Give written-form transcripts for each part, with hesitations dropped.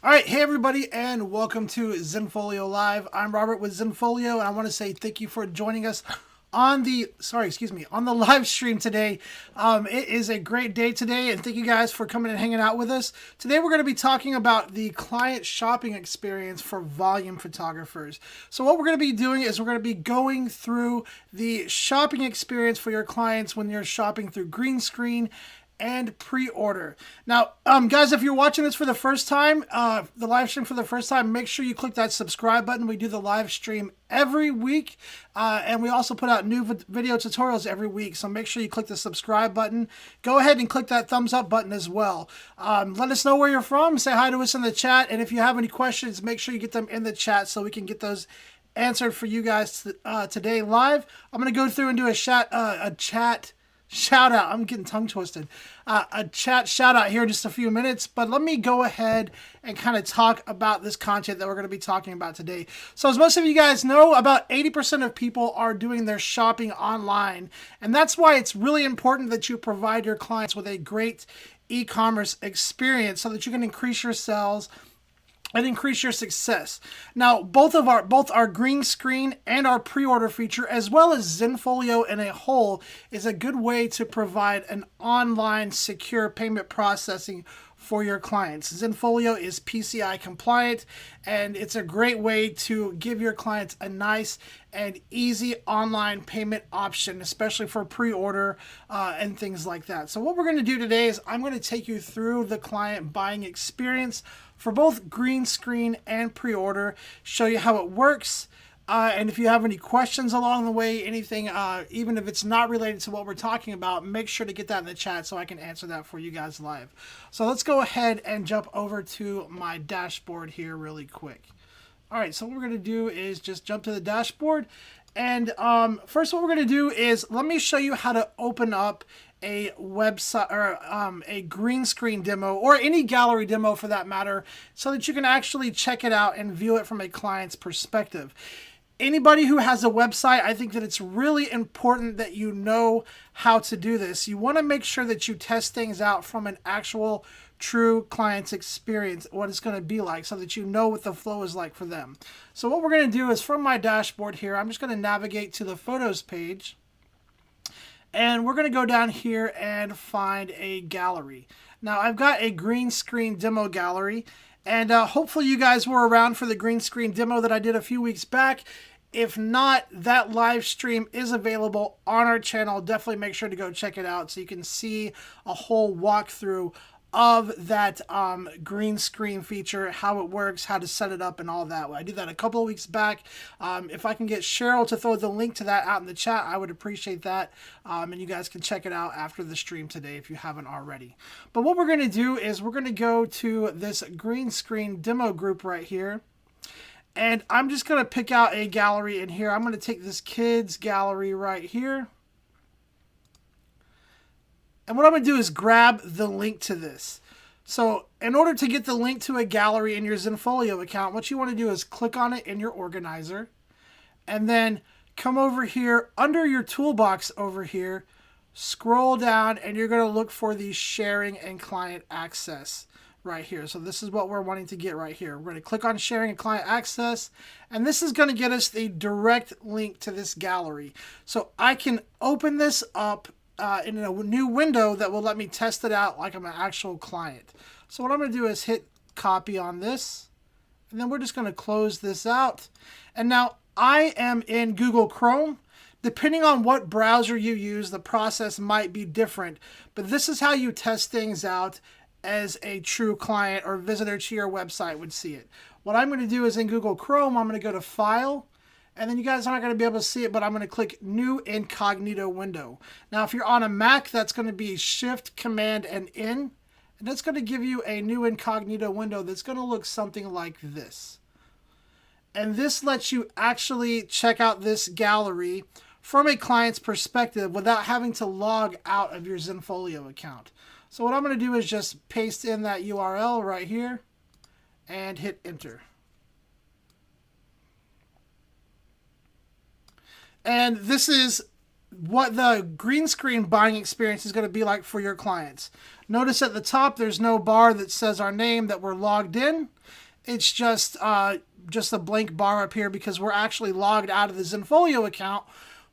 All right, hey everybody, and welcome to Zenfolio Live. I'm Robert with Zenfolio, and I want to say thank you for joining us on the on the live stream today. It is a great day today, and thank you guys for coming and hanging out with us. Today we're going to be talking about the client shopping experience for volume photographers. So what we're going to be doing is we're going to be going through the shopping experience for your clients when you're shopping through green screen and pre-order. Now, guys, if you're watching this for the first time, the live stream for the first time, make sure you click that subscribe button. We do the live stream every week, and we also put out new video tutorials every week, so make sure you click the subscribe button. Go ahead and click that thumbs up button as well. Let us know where you're from. Say hi to us in the chat, and if you have any questions, make sure you get them in the chat so we can get those answered for you guys today live. I'm going to go through and do a chat shout out. I'm getting tongue twisted. A chat shout out here in just a few minutes, but let me go ahead and kind of talk about this content that we're going to be talking about today. So as most of you guys know, about 80% of people are doing their shopping online, and that's why it's really important that you provide your clients with a great e-commerce experience so that you can increase your sales and increase your success. Now, both our green screen and our pre-order feature, as well as Zenfolio in a whole, is a good way to provide an online secure payment processing for your clients. Zenfolio is PCI compliant, and it's a great way to give your clients a nice and easy online payment option, especially for pre-order and things like that. So what we're going to do today is I'm going to take you through the client buying experience for both green screen and pre-order, show you how it works, and if you have any questions along the way, anything, even if it's not related to what we're talking about, make sure to get that in the chat so I can answer that for you guys live. So let's go ahead and jump over to my dashboard here really quick. All right, so what we're going to do is just jump to the dashboard. And first what we're going to do is let me show you how to open up a website or a green screen demo or any gallery demo for that matter so that you can actually check it out and view it from a client's perspective. Anybody who has a website, I think that it's really important that you know how to do this. You want to make sure that you test things out from an actual true client's experience, what it's going to be like, so that you know what the flow is like for them. So what we're going to do is from my dashboard here, I'm just going to navigate to the photos page. And we're going to go down here and find a gallery. Now, I've got a green screen demo gallery. And hopefully you guys were around for the green screen demo that I did a few weeks back. If not, that live stream is available on our channel. Definitely make sure to go check it out so you can see a whole walkthrough of that green screen feature, how it works, how to set it up, and all that. I did that a couple of weeks back. If I can get Cheryl to throw the link to that out in the chat, I would appreciate that. And you guys can check it out after the stream today if you haven't already. But what we're going to do is we're going to go to this green screen demo group right here. And I'm just going to pick out a gallery in here. I'm going to take this kids gallery right here. And what I'm going to do is grab the link to this. So in order to get the link to a gallery in your Zenfolio account, what you want to do is click on it in your organizer. And then come over here under your toolbox over here, scroll down, and you're going to look for the sharing and client access right here. So this is what we're wanting to get right here. We're going to click on sharing and client access, and this is going to get us the direct link to this gallery. So I can open this up in a new window that will let me test it out like I'm an actual client. So what I'm going to do is hit copy on this, and then we're just going to close this out. And now I am in Google Chrome. Depending on what browser you use, the process might be different, but this is how you test things out as a true client or visitor to your website would see it. What I'm going to do is in Google Chrome, I'm going to go to File, and then you guys aren't going to be able to see it, but I'm going to click New Incognito Window. Now, if you're on a Mac, that's going to be Shift, Command, and N, and that's going to give you a new incognito window that's going to look something like this. And this lets you actually check out this gallery from a client's perspective without having to log out of your Zenfolio account. So what I'm going to do is just paste in that URL right here and hit enter. And this is what the green screen buying experience is going to be like for your clients. Notice at the top there's no bar that says our name that we're logged in. It's just a blank bar up here because we're actually logged out of the Zenfolio account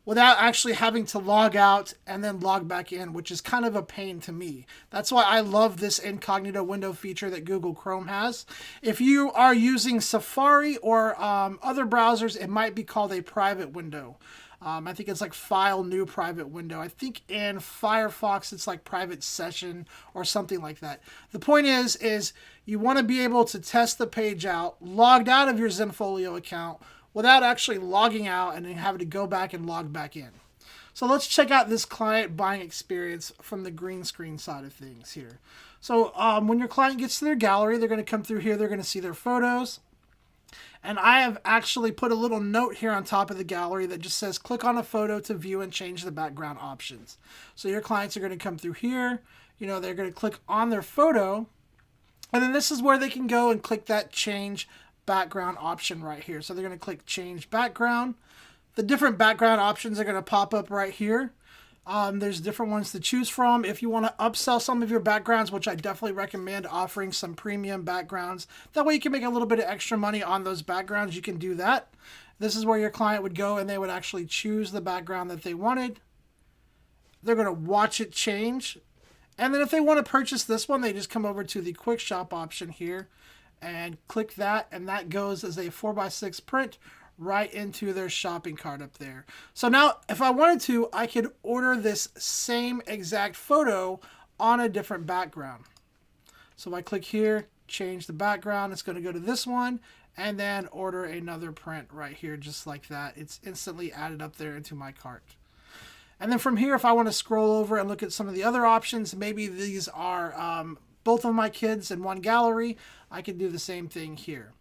without actually having to log out and then log back in, which is kind of a pain to me. That's why I love this incognito window feature that Google Chrome has. If you are using Safari or other browsers, it might be called a private window. I think it's like file new private window. I think in Firefox it's like private session or something like that. The point is you want to be able to test the page out, logged out of your Zenfolio account without actually logging out and then having to go back and log back in. So let's check out this client buying experience from the green screen side of things here. So when your client gets to their gallery, they're going to come through here. They're going to see their photos. And I have actually put a little note here on top of the gallery that just says click on a photo to view and change the background options. So your clients are going to come through here. They're going to click on their photo. And then this is where they can go and click that change background option right here. So they're going to click change background. The different background options are going to pop up right here. There's different ones to choose from. If you want to upsell some of your backgrounds, which I definitely recommend offering some premium backgrounds, that way you can make a little bit of extra money on those backgrounds, you can do that. This is where your client would go and they would actually choose the background that they wanted. They're going to watch it change. And then if they want to purchase this one, they just come over to the quick shop option here and click that, and that goes as a 4x6 print right into their shopping cart up there. So now if I wanted to, I could order this same exact photo on a different background. So if I click here, change the background, it's going to go to this one, and then order another print right here just like that. It's instantly added up there into my cart. And then from here, if I want to scroll over and look at some of the other options, maybe these are both of my kids in one gallery, I can do the same thing here.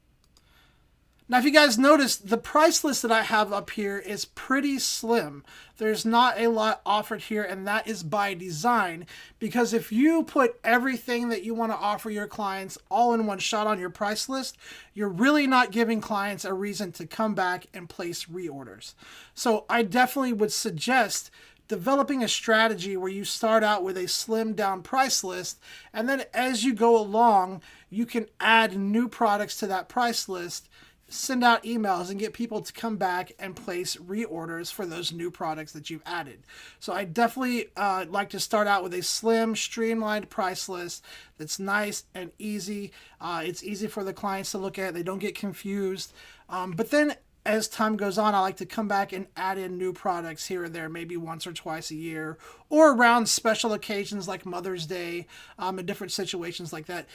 Now, if you guys notice, the price list that I have up here is pretty slim. There's not a lot offered here, and that is by design, because if you put everything that you want to offer your clients all in one shot on your price list, you're really not giving clients a reason to come back and place reorders. So I definitely would suggest developing a strategy where you start out with a slimmed down price list, and then as you go along, you can add new products to that price list, send out emails, and get people to come back and place reorders for those new products that you've added. So I definitely like to start out with a slim, streamlined price list that's nice and easy. It's easy for the clients to look at. They don't get confused. But then as time goes on, I like to come back and add in new products here and there, maybe once or twice a year, or around special occasions like Mother's Day, and different situations like that.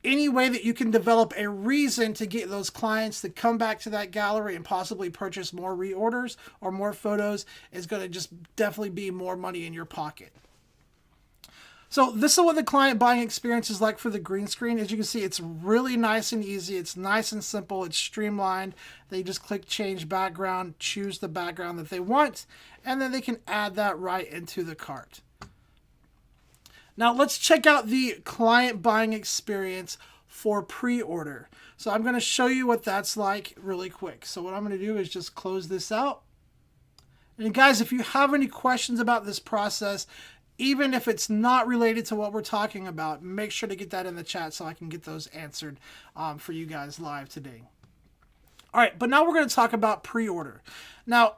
Any way that you can develop a reason to get those clients to come back to that gallery and possibly purchase more reorders or more photos is going to just definitely be more money in your pocket. So this is what the client buying experience is like for the green screen. As you can see, it's really nice and easy. It's nice and simple. It's streamlined. They just click change background, choose the background that they want, and then they can add that right into the cart. Now let's check out the client buying experience for pre-order. So I'm going to show you what that's like really quick. So what I'm going to do is just close this out. And guys, if you have any questions about this process, even if it's not related to what we're talking about, make sure to get that in the chat so I can get those answered for you guys live today. All right, but now we're going to talk about pre-order. Now,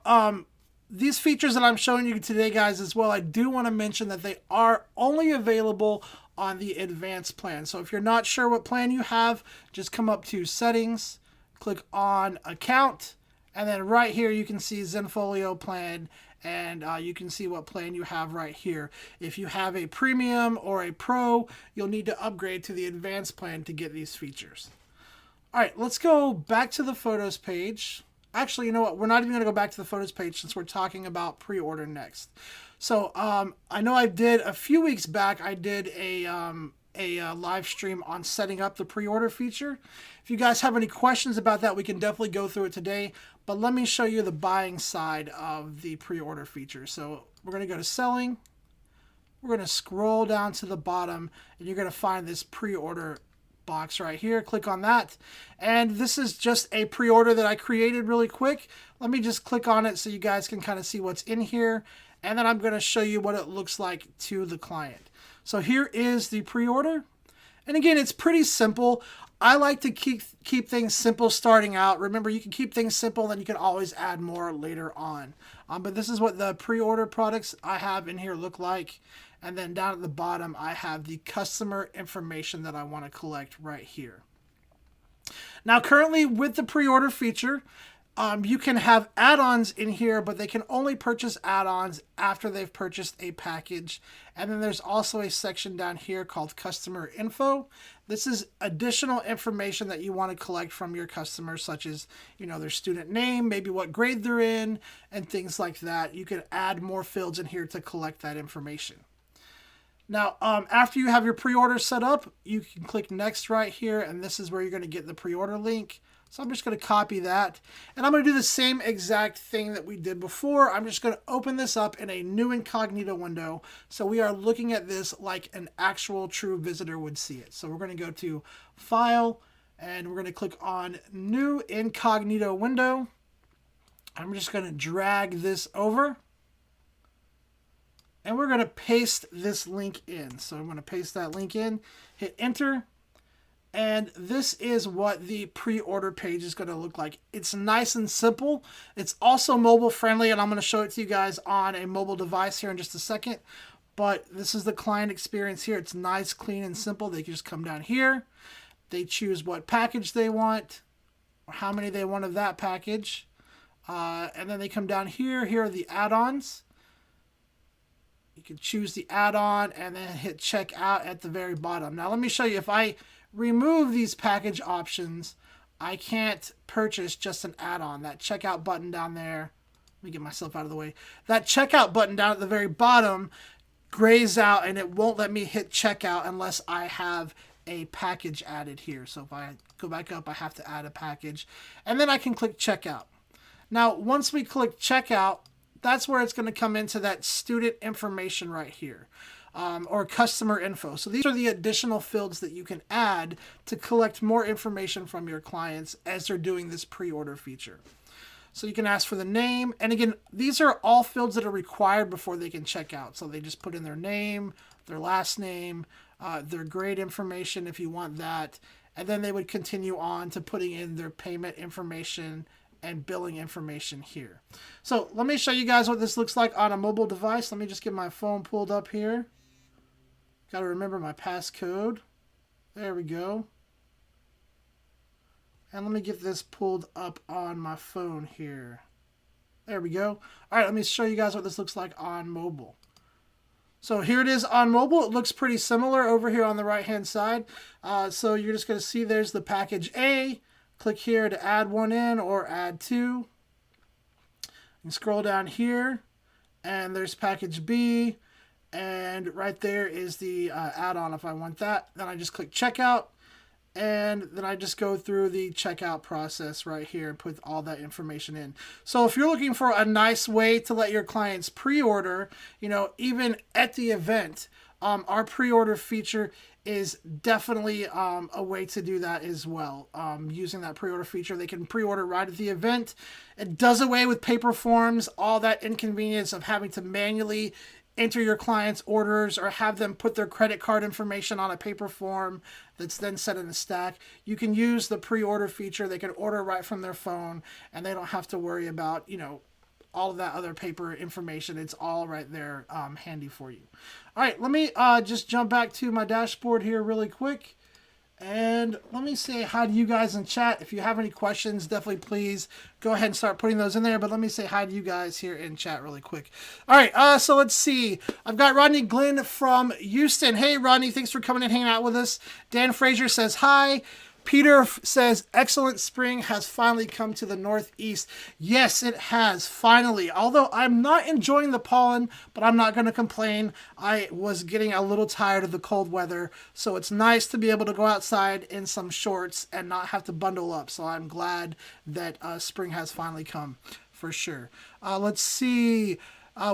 these features that I'm showing you today, guys, as well, I do want to mention that they are only available on the advanced plan. So if you're not sure what plan you have, just come up to settings, click on account, and then right here you can see Zenfolio plan, and you can see what plan you have right here. If you have a premium or a pro, you'll need to upgrade to the advanced plan to get these features. All right, let's go back to the photos page. Actually, you know what? We're not even going to go back to the photos page since we're talking about pre-order next. So I know I did a few weeks back, I did a live stream on setting up the pre-order feature. If you guys have any questions about that, we can definitely go through it today. But let me show you the buying side of the pre-order feature. So we're going to go to selling. We're going to scroll down to the bottom, and you're going to find this pre-order box right here. Click on that, and this is just a pre-order that I created really quick. Let me just click on it so you guys can kind of see what's in here, and then I'm going to show you what it looks like to the client. So here is the pre-order. And again, it's pretty simple. I like to keep things simple starting out. Remember, you can keep things simple, then you can always add more later on. But this is what the pre-order products I have in here look like. And then down at the bottom, I have the customer information that I want to collect right here. Now, currently with the pre-order feature, you can have add-ons in here, but they can only purchase add-ons after they've purchased a package. And then there's also a section down here called customer info. This is additional information that you want to collect from your customers, such as, their student name, maybe what grade they're in, and things like that. You can add more fields in here to collect that information. Now, after you have your pre-order set up, you can click next right here, and this is where you're going to get the pre-order link. So I'm just going to copy that, and I'm going to do the same exact thing that we did before. I'm just going to open this up in a new incognito window, so we are looking at this like an actual true visitor would see it. So we're going to go to File, and we're going to click on New Incognito Window. I'm just going to drag this over, and we're going to paste this link in. So I'm going to paste that link in, hit Enter. And this is what the pre-order page is going to look like. It's nice and simple. It's also mobile friendly, and I'm going to show it to you guys on a mobile device here in just a second. But this is the client experience here. It's nice, clean, and simple. They can just come down here. They choose what package they want, or how many they want of that package. And then they come down here. Here are the add-ons. You can choose the add-on and then hit checkout at the very bottom. Now let me show you. If I remove these package options, I can't purchase just an add-on. That checkout button down there, let me get myself out of the way. That checkout button down at the very bottom grays out, and it won't let me hit checkout unless I have a package added here. So if I go back up, I have to add a package, and then I can click checkout. Now, once we click checkout, that's where it's going to come into that student information right here. Or customer info. So these are the additional fields that you can add to collect more information from your clients as they're doing this pre-order feature. So you can ask for the name. And again, these are all fields that are required before they can check out. So they just put in their name, their last name, their grade information if you want that. And then they would continue on to putting in their payment information and billing information here. So let me show you guys what this looks like on a mobile device. Let me just get my phone pulled up here. Got to remember my passcode. There we go. And let me get this pulled up on my phone here. There we go. All right, let me show you guys what this looks like on mobile. So here it is on mobile. It looks pretty similar over here on the right-hand side. So you're just going to see there's the package A. Click here to add one in or add two. And scroll down here, and there's package B. And right there is the add-on if I want that. Then I just click checkout, and then I just go through the checkout process right here and put all that information in. So if you're looking for a nice way to let your clients pre-order, even at the event, our pre-order feature is definitely a way to do that as well. Using that pre-order feature, they can pre-order right at the event. It does away with paper forms, all that inconvenience of having to manually enter your clients' orders or have them put their credit card information on a paper form that's then set in a stack. You can use the pre-order feature. They can order right from their phone, and they don't have to worry about, all of that other paper information. It's all right there handy for you. All right, let me just jump back to my dashboard here really quick. And let me say hi to you guys in chat. If you have any questions, definitely please go ahead and start putting those in there. But let me say hi to you guys here in chat really quick. All right, so let's see. I've got Rodney Glenn from Houston. Hey, Rodney, thanks for coming and hanging out with us. Dan Frazier says hi. Peter says, excellent spring has finally come to the Northeast. Yes, it has, finally. Although I'm not enjoying the pollen, but I'm not going to complain. I was getting a little tired of the cold weather, so it's nice to be able to go outside in some shorts and not have to bundle up. So I'm glad that spring has finally come, for sure. Let's see.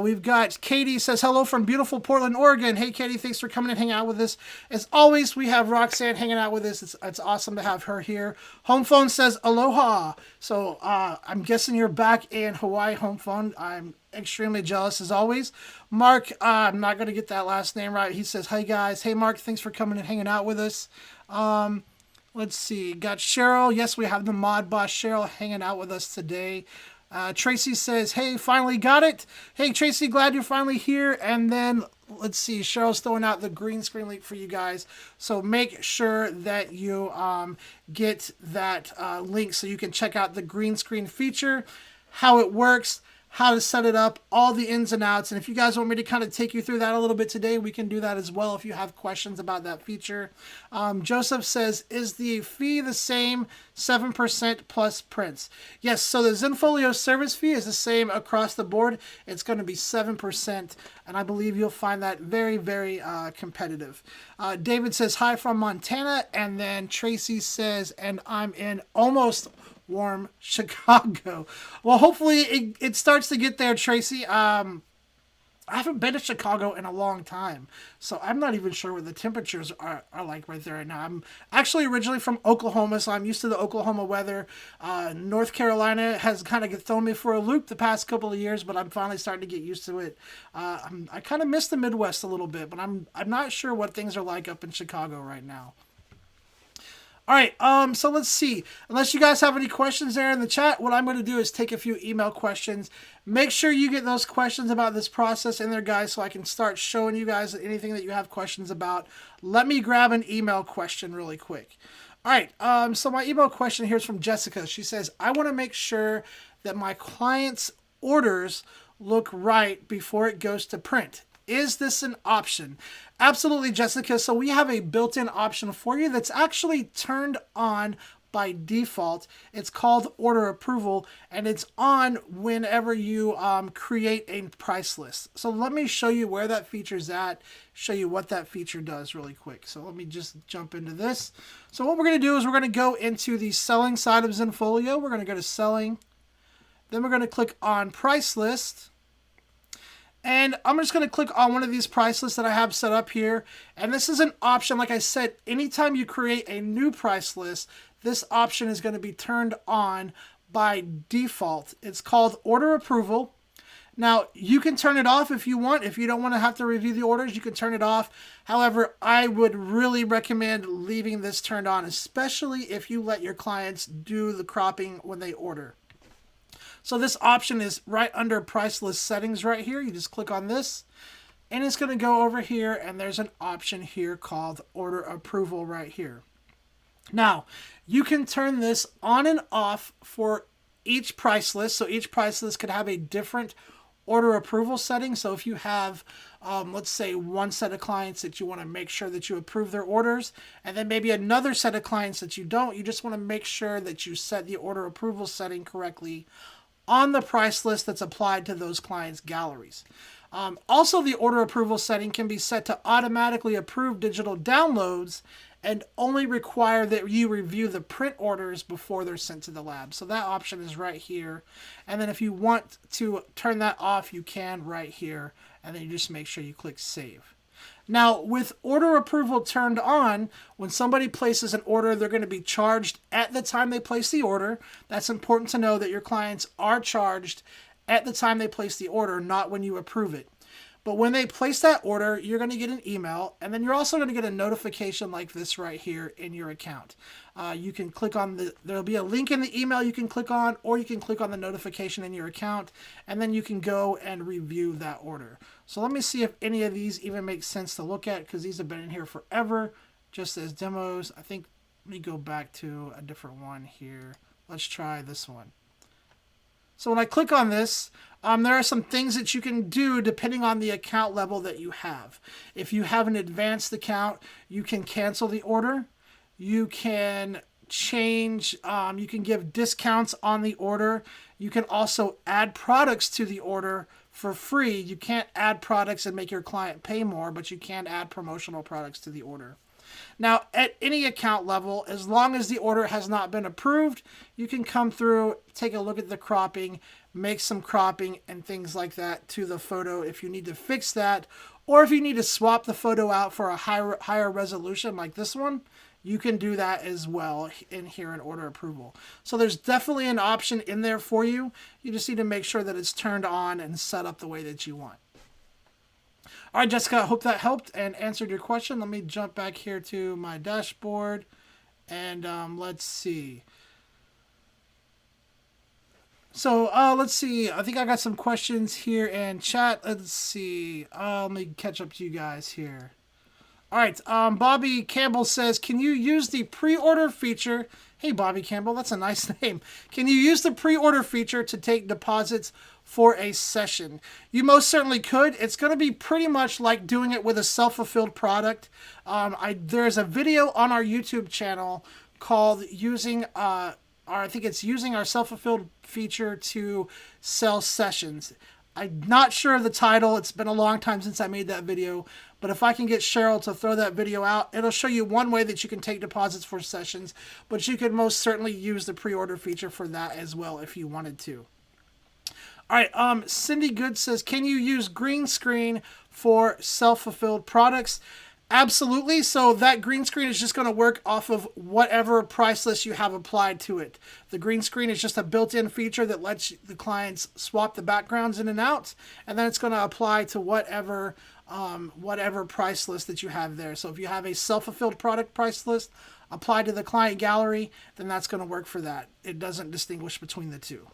We've got Katie says hello from beautiful Portland, Oregon. Hey, Katie, thanks for coming and hanging out with us. As always, we have Roxanne hanging out with us. It's awesome to have her here. Home Phone says aloha. So I'm guessing you're back in Hawaii, Home Phone. I'm extremely jealous as always. Mark, I'm not going to get that last name right. He says, hi, guys. Hey, Mark, thanks for coming and hanging out with us. Let's see. Got Cheryl. Yes, we have the mod boss Cheryl hanging out with us today. Tracy says, hey, finally got it. Hey, Tracy, glad you're finally here. And then, let's see, Cheryl's throwing out the green screen link for you guys. So make sure that you get that link so you can check out the green screen feature, how it works, how to set it up, all the ins and outs. And if you guys want me to kind of take you through that a little bit today, we can do that as well if you have questions about that feature. Joseph says, is the fee the same, 7% plus prints? Yes, so the Zenfolio service fee is the same across the board. It's going to be 7%, and I believe you'll find that very, very competitive. David says, hi from Montana, and then Tracy says, and I'm in almost warm Chicago. Well, hopefully it starts to get there, Tracy. I haven't been to Chicago in a long time, so I'm not even sure what the temperatures are like right there right now. I'm actually originally from Oklahoma, so I'm used to the Oklahoma weather. North Carolina has kind of thrown me for a loop the past couple of years, but I'm finally starting to get used to it. I kind of miss the Midwest a little bit, but I'm not sure what things are like up in Chicago right now. All right, so let's see. Unless you guys have any questions there in the chat, what I'm going to do is take a few email questions. Make sure you get those questions about this process in there, guys, so I can start showing you guys anything that you have questions about. Let me grab an email question really quick. All right, so my email question here is from Jessica. She says, I want to make sure that my client's orders look right before it goes to print. Is this an option? Absolutely, Jessica. So we have a built-in option for you that's actually turned on by default. It's called order approval, and it's on whenever you create a price list. So let me show you where that feature's at, show you what that feature does really quick. So let me just jump into this. So what we're going to do is we're going to go into the selling side of Zenfolio. We're going to go to selling. Then we're going to click on price list. And I'm just going to click on one of these price lists that I have set up here. And this is an option. Like I said, anytime you create a new price list, this option is going to be turned on by default. It's called order approval. Now, you can turn it off if you want. If you don't want to have to review the orders, you can turn it off. However, I would really recommend leaving this turned on, especially if you let your clients do the cropping when they order. So this option is right under price list settings right here. You just click on this and it's going to go over here and there's an option here called order approval right here. Now, you can turn this on and off for each price list. So each price list could have a different order approval setting. So if you have, let's say, one set of clients that you want to make sure that you approve their orders, and then maybe another set of clients that you don't, you just want to make sure that you set the order approval setting correctly on the price list that's applied to those clients' galleries. Also, the order approval setting can be set to automatically approve digital downloads and only require that you review the print orders before they're sent to the lab. So that option is right here. And then if you want to turn that off, you can right here. And then you just make sure you click save. Now, with order approval turned on, when somebody places an order, they're going to be charged at the time they place the order. That's important to know that your clients are charged at the time they place the order, not when you approve it. But when they place that order, you're going to get an email, and then you're also going to get a notification like this right here in your account. You can click on there'll be a link in the email you can click on, or you can click on the notification in your account, and then you can go and review that order. So let me see if any of these even make sense to look at, because these have been in here forever, just as demos. I think, let me go back to a different one here. Let's try this one. So when I click on this, there are some things that you can do depending on the account level that you have. If you have an advanced account, you can cancel the order. You can change, you can give discounts on the order. You can also add products to the order for free. You can't add products and make your client pay more, but you can add promotional products to the order. Now, at any account level, as long as the order has not been approved, you can come through, take a look at the cropping, make some cropping and things like that to the photo if you need to fix that, or if you need to swap the photo out for a higher resolution like this one, you can do that as well in here in order approval. So there's definitely an option in there for you. You just need to make sure that it's turned on and set up the way that you want. All right, Jessica, I hope that helped and answered your question. Let me jump back here to my dashboard and let's see. So let's see. I think I got some questions here in chat. Let's see. Let me catch up to you guys here. All right. Bobby Campbell says, can you use the pre-order feature? Hey, Bobby Campbell, that's a nice name. Can you use the pre-order feature to take deposits for a session? You most certainly could. It's going to be pretty much like doing it with a self-fulfilled product. There's a video on our YouTube channel called using I think it's using our self-fulfilled feature to sell sessions. I'm not sure of the title. It's been a long time since I made that video. But if I can get Cheryl to throw that video out, it'll show you one way that you can take deposits for sessions. But you could most certainly use the pre-order feature for that as well if you wanted to. All right, Cindy Good says, can you use green screen for self-fulfilled products? Absolutely. So that green screen is just going to work off of whatever price list you have applied to it. The green screen is just a built-in feature that lets the clients swap the backgrounds in and out, and then it's going to apply to whatever price list that you have there. So if you have a self-fulfilled product price list applied to the client gallery, then that's going to work for that. It doesn't distinguish between the two.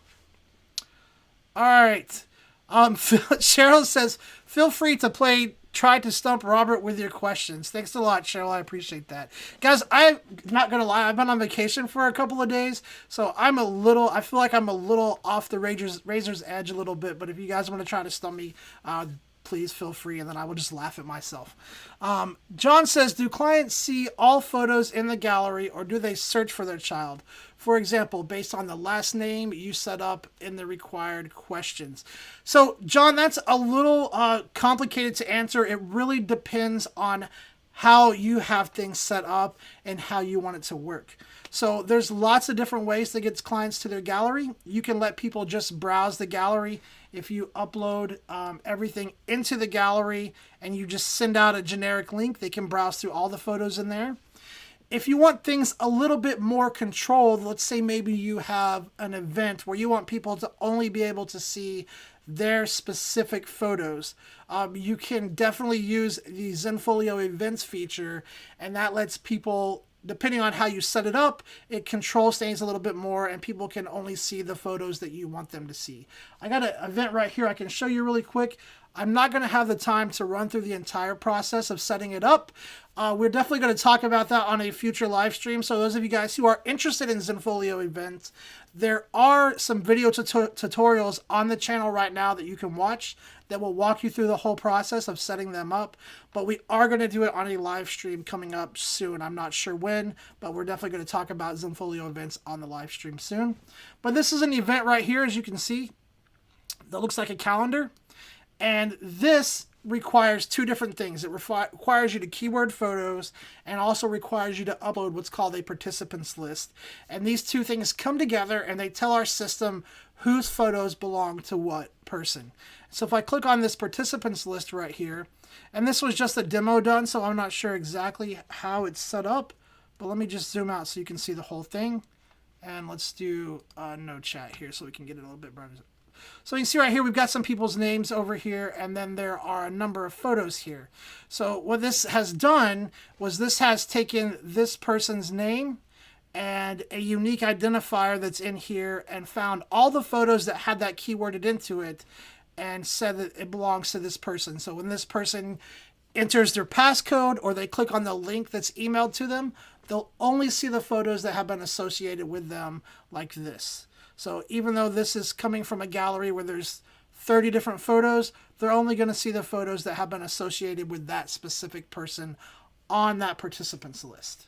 All right. Cheryl says, feel free to try to stump Robert with your questions. Thanks a lot, Cheryl. I appreciate that. Guys, I'm not going to lie. I've been on vacation for a couple of days, so I feel like I'm a little off the razor's edge a little bit, but if you guys want to try to stump me, please feel free, and then I will just laugh at myself. John says, do clients see all photos in the gallery, or do they search for their child? For example, based on the last name you set up in the required questions. So, John, that's a little complicated to answer. It really depends on how you have things set up and how you want it to work. So there's lots of different ways to get clients to their gallery. You can let people just browse the gallery. If you upload everything into the gallery and you just send out a generic link, they can browse through all the photos in there. If you want things a little bit more controlled, let's say maybe you have an event where you want people to only be able to see their specific photos, you can definitely use the Zenfolio events feature, and that lets people, depending on how you set it up, it controls things a little bit more, and people can only see the photos that you want them to see. I got an event right here I can show you really quick. I'm not going to have the time to run through the entire process of setting it up. We're definitely going to talk about that on a future live stream. So those of you guys who are interested in Zenfolio events, there are some video tutorials on the channel right now that you can watch that will walk you through the whole process of setting them up. But we are going to do it on a live stream coming up soon. I'm not sure when, but we're definitely going to talk about Zenfolio events on the live stream soon. But this is an event right here, as you can see, that looks like a calendar. And this requires two different things. It requires you to keyword photos and also requires you to upload what's called a participants list. And these two things come together and they tell our system whose photos belong to what person. So if I click on this participants list right here, and this was just a demo done, so I'm not sure exactly how it's set up, but let me just zoom out so you can see the whole thing. And let's do no chat here so we can get it a little bit better. So you can see right here, we've got some people's names over here, and then there are a number of photos here. So what this has done was this has taken this person's name and a unique identifier that's in here and found all the photos that had that keyworded into it and said that it belongs to this person. So when this person enters their passcode or they click on the link that's emailed to them, they'll only see the photos that have been associated with them like this. So even though this is coming from a gallery where there's 30 different photos, they're only going to see the photos that have been associated with that specific person on that participants list.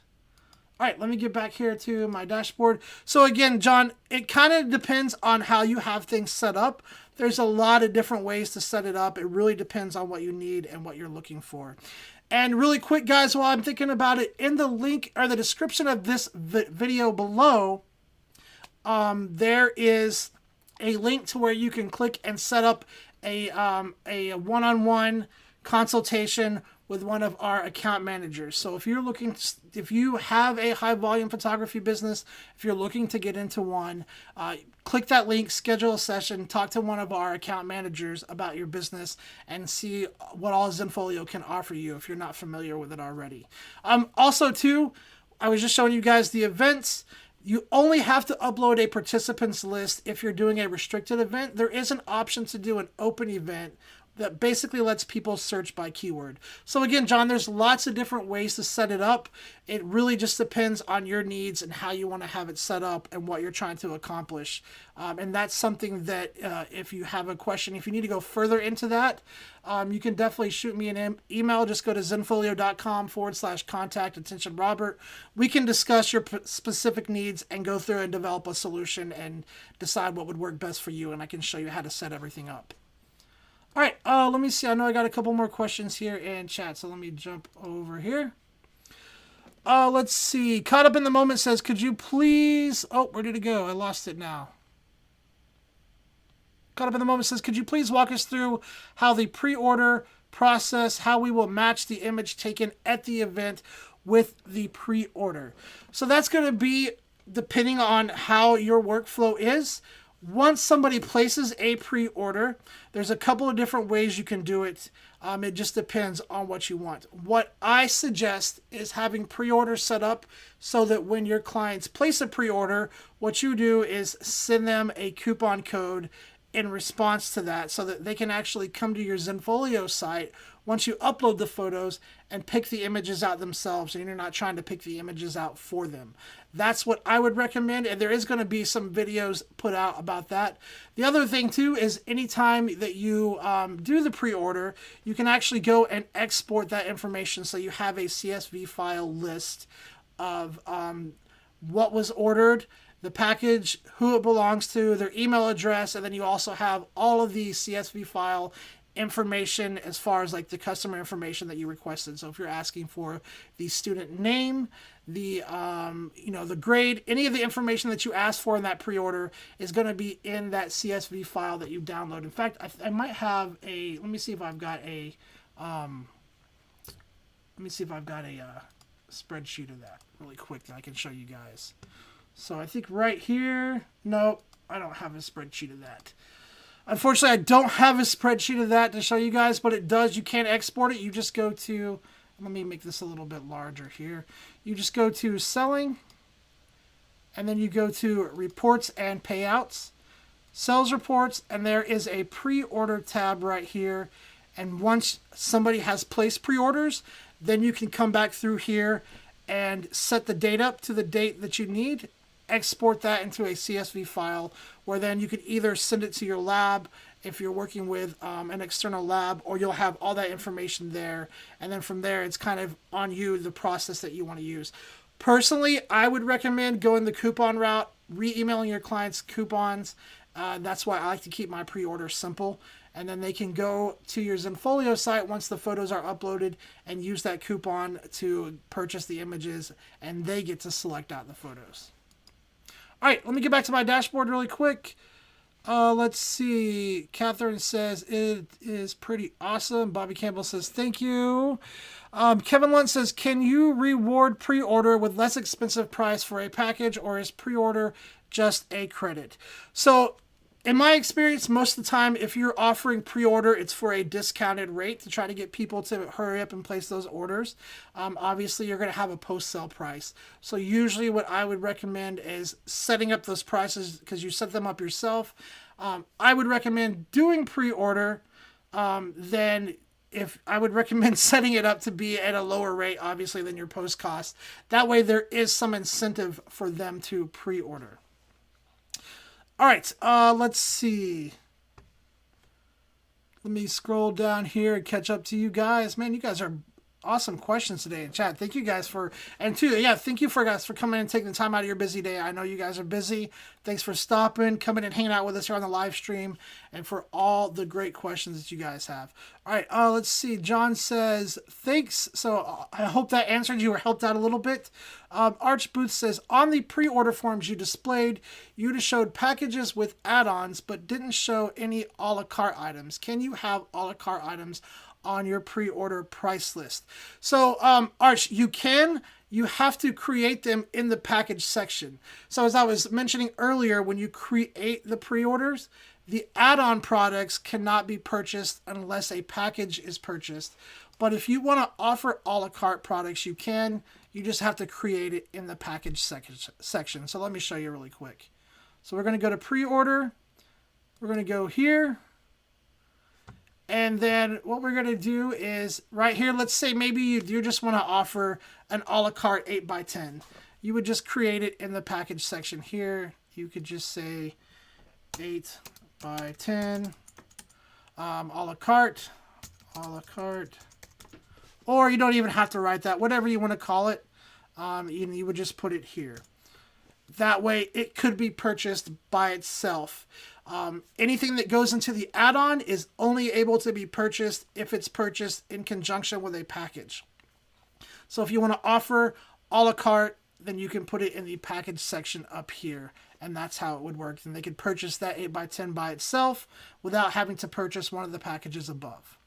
All right, let me get back here to my dashboard. So again, John, it kind of depends on how you have things set up. There's a lot of different ways to set it up. It really depends on what you need and what you're looking for. And really quick, guys, while I'm thinking about it, in the link or the description of this video below, there is a link to where you can click and set up a one-on-one consultation with one of our account managers. So if you have a high volume photography business, if you're looking to get into one, click that link, schedule a session, talk to one of our account managers about your business, and see what all Zenfolio can offer you if you're not familiar with it already. Also, too, I was just showing you guys the events. You only have to upload a participants list if you're doing a restricted event. There is an option to do an open event that basically lets people search by keyword. So again, John, there's lots of different ways to set it up. It really just depends on your needs and how you want to have it set up and what you're trying to accomplish. And that's something that if you have a question, if you need to go further into that, you can definitely shoot me an email. Just go to zenfolio.com/contact attention Robert. We can discuss your specific needs and go through and develop a solution and decide what would work best for you. And I can show you how to set everything up. All right, let me see. I know I got a couple more questions here in chat, so let me jump over here. Let's see. Caught Up in the Moment says, could you please... Oh, where did it go? I lost it now. Caught Up in the Moment says, could you please walk us through how the pre-order process, how we will match the image taken at the event with the pre-order? So that's going to be depending on how your workflow is. Once somebody places a pre-order, there's a couple of different ways you can do it. It just depends on what you want. What I suggest is having pre-order set up so that when your clients place a pre-order, what you do is send them a coupon code in response to that so that they can actually come to your Zenfolio site once you upload the photos and pick the images out themselves, and you're not trying to pick the images out for them. That's what I would recommend, and there is going to be some videos put out about that. The other thing too is anytime that you do the pre-order, you can actually go and export that information so you have a CSV file list of what was ordered, the package, who it belongs to, their email address, and then you also have all of the CSV file information as far as like the customer information that you requested. So if you're asking for the student name, the the grade, any of the information that you asked for in that pre-order is going to be in that CSV file that you download. In fact, I might have a, let me see if I've got a spreadsheet of that really quick that I can show you guys. So I think right here, nope, I don't have a spreadsheet of that. Unfortunately, I don't have a spreadsheet of that to show you guys, but it does. You can export it. You just go to, let me make this a little bit larger here. You just go to Selling, and then you go to Reports and Payouts, Sales Reports, and there is a Pre-Order tab right here. And once somebody has placed pre-orders, then you can come back through here and set the date up to the date that you need, export that into a CSV file, where then you can either send it to your lab if you're working with an external lab, or you'll have all that information there. And then from there, it's kind of on you, the process that you want to use. Personally, I would recommend going the coupon route, re-emailing your clients coupons. That's why I like to keep my pre-order simple. And then they can go to your Zenfolio site once the photos are uploaded and use that coupon to purchase the images, and they get to select out the photos. All right, let me get back to my dashboard really quick. Let's see. Catherine says it is pretty awesome. Bobby Campbell says thank you. Kevin Lunt says, can you reward pre-order with less expensive price for a package, or is pre-order just a credit? So in my experience, most of the time, if you're offering pre-order, it's for a discounted rate to try to get people to hurry up and place those orders. Obviously, you're going to have a post-sale price. So usually what I would recommend is setting up those prices because you set them up yourself. I would recommend doing pre-order. Then if I would recommend setting it up to be at a lower rate, obviously, than your post cost. That way there is some incentive for them to pre-order. All right, let's see. Let me scroll down here and catch up to you guys. Man, you guys are awesome questions today in chat. Thank you guys for, and too, yeah, thank you for guys for coming and taking the time out of your busy day. I know you guys are busy. Thanks for stopping, coming and hanging out with us here on the live stream, and for all the great questions that you guys have. All right, let's see. John says, thanks. So I hope that answered you or helped out a little bit. Arch Booth says, on the pre-order forms you displayed, you just showed packages with add-ons, but didn't show any a la carte items. Can you have a la carte items on your pre-order price list? So, Arch, you can. You have to create them in the package section. So as I was mentioning earlier, when you create the pre-orders, the add-on products cannot be purchased unless a package is purchased. But if you want to offer a la carte products, you can. You just have to create it in the package section. So let me show you really quick. So we're going to go to pre-order. We're going to go here. And then what we're going to do is right here, let's say maybe you just want to offer an a la carte 8x10. You would just create it in the package section here. You could just say 8x10 a la carte, or you don't even have to write that, whatever you want to call it. You would just put it here. That way it could be purchased by itself. Anything that goes into the add-on is only able to be purchased if it's purchased in conjunction with a package. So if you want to offer a la carte, then you can put it in the package section up here. And that's how it would work. And they could purchase that 8x10 by itself without having to purchase one of the packages above.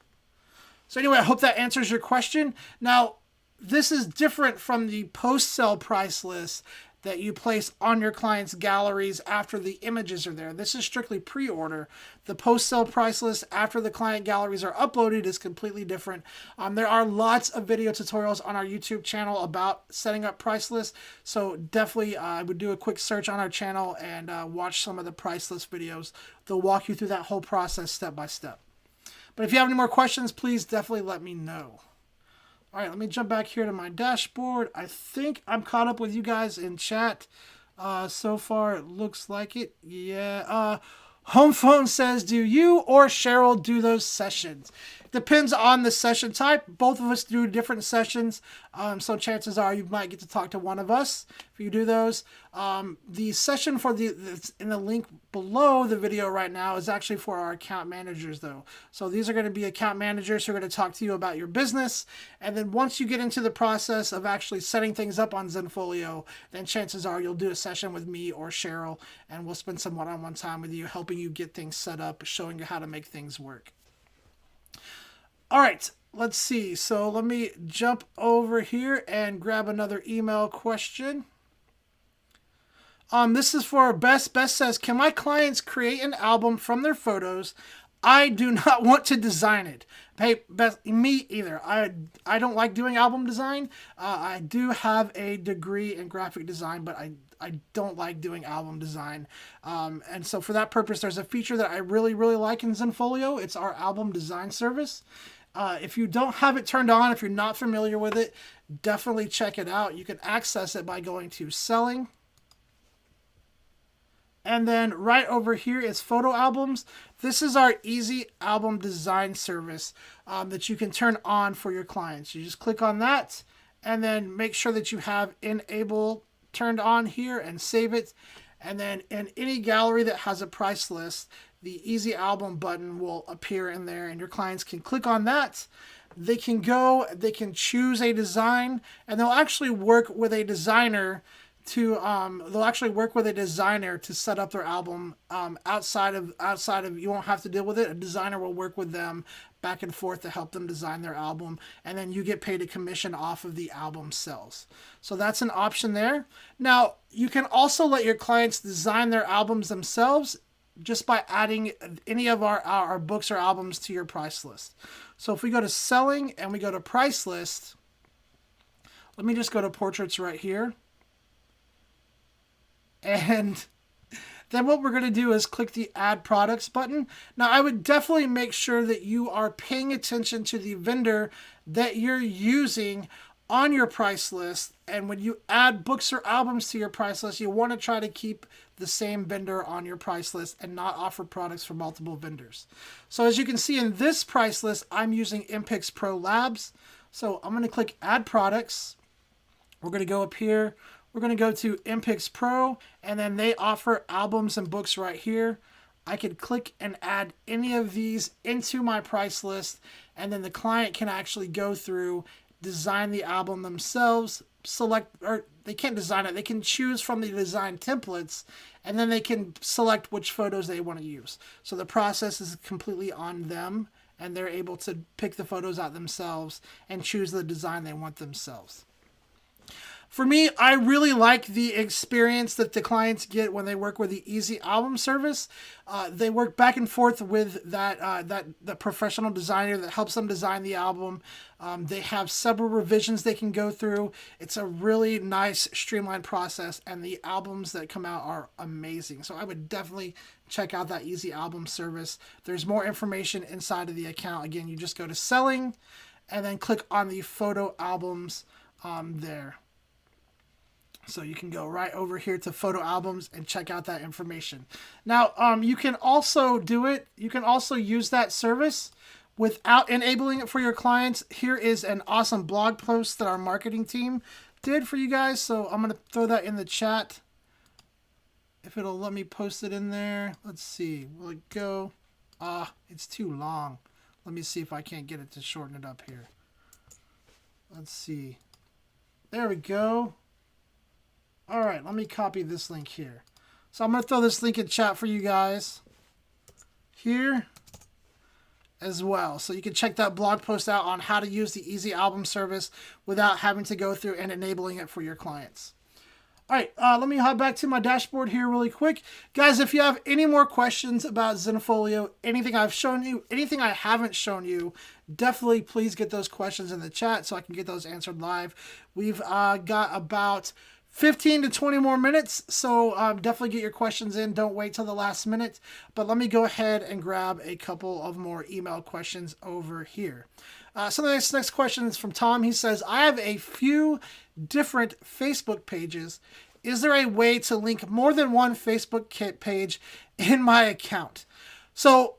So anyway, I hope that answers your question. Now, this is different from the post-sale price list that you place on your client's galleries after the images are there. This is strictly pre-order. The post-sale price list after the client galleries are uploaded is completely different. There are lots of video tutorials on our YouTube channel about setting up price lists. So definitely I would do a quick search on our channel and watch some of the price list videos. They'll walk you through that whole process step by step. But if you have any more questions, please definitely let me know. All right, let me jump back here to my dashboard. I think I'm caught up with you guys in chat. So far, it looks like it. Yeah. Home Phone says, do you or Cheryl do those sessions? Depends on the session type. Both of us do different sessions. So chances are you might get to talk to one of us if you do those. The session for that's in the link below the video right now is actually for our account managers though. So these are going to be account managers who are going to talk to you about your business. And then once you get into the process of actually setting things up on Zenfolio, then chances are you'll do a session with me or Cheryl and we'll spend some one-on-one time with you, helping you get things set up, showing you how to make things work. All right, let's see. So let me jump over here and grab another email question. This is for Best. Best says, can my clients create an album from their photos? I do not want to design it. Hey, Best, me either. I don't like doing album design. I do have a degree in graphic design, but I don't like doing album design. And so for that purpose, there's a feature that I really, really like in Zenfolio. It's our album design service. If you don't have it turned on, if you're not familiar with it, definitely check it out. You can access it by going to Selling. And then right over here is Photo Albums. This is our easy album design service that you can turn on for your clients. You just click on that and then make sure that you have Enable turned on here and save it. And then in any gallery that has a price list, the Easy Album button will appear in there and your clients can click on that. They can go, they can choose a design, and they'll actually work with a designer to set up their album outside of you won't have to deal with it. A designer will work with them back and forth to help them design their album, and then you get paid a commission off of the album sales. So that's an option there. Now, you can also let your clients design their albums themselves just by adding any of our books or albums to your price list. So if we go to Selling and we go to Price List, let me just go to Portraits right here. And then what we're going to do is click the Add Products button. Now, I would definitely make sure that you are paying attention to the vendor that you're using on your price list. And when you add books or albums to your price list, you want to try to keep the same vendor on your price list and not offer products from multiple vendors. So as you can see in this price list, I'm using MPix Pro Labs. So I'm going to click Add Products. We're going to go up here. We're going to go to MPix Pro, and then they offer albums and books right here. I could click and add any of these into my price list, and then the client can actually go through, design the album themselves, select, or they can't design it, they can choose from the design templates, and then they can select which photos they want to use. So the process is completely on them, and they're able to pick the photos out themselves and choose the design they want themselves. For me, I really like the experience that the clients get when they work with the Easy Album service. They work back and forth with the professional designer that helps them design the album. They have several revisions they can go through. It's a really nice, streamlined process, and the albums that come out are amazing. So I would definitely check out that Easy Album service. There's more information inside of the account. Again, you just go to Selling, and then click on the photo albums there. So you can go right over here to photo albums and check out that information. Now, you can also do it. You can also use that service without enabling it for your clients. Here is an awesome blog post that our marketing team did for you guys. So I'm going to throw that in the chat. If it'll let me post it in there. Let's see. Will it go? It's too long. Let me see if I can't get it to shorten it up here. Let's see. There we go. All right, let me copy this link here. So I'm going to throw this link in chat for you guys here as well. So you can check that blog post out on how to use the Easy Album service without having to go through and enabling it for your clients. All right, let me hop back to my dashboard here really quick. Guys, if you have any more questions about Zenfolio, anything I've shown you, anything I haven't shown you, definitely please get those questions in the chat so I can get those answered live. We've got about 15 to 20 more minutes, so definitely get your questions in. Don't wait till the last minute. But let me go ahead and grab a couple of more email questions over here. So the next question is from Tom. He says, I have a few different Facebook pages. Is there a way to link more than one Facebook page in my account? So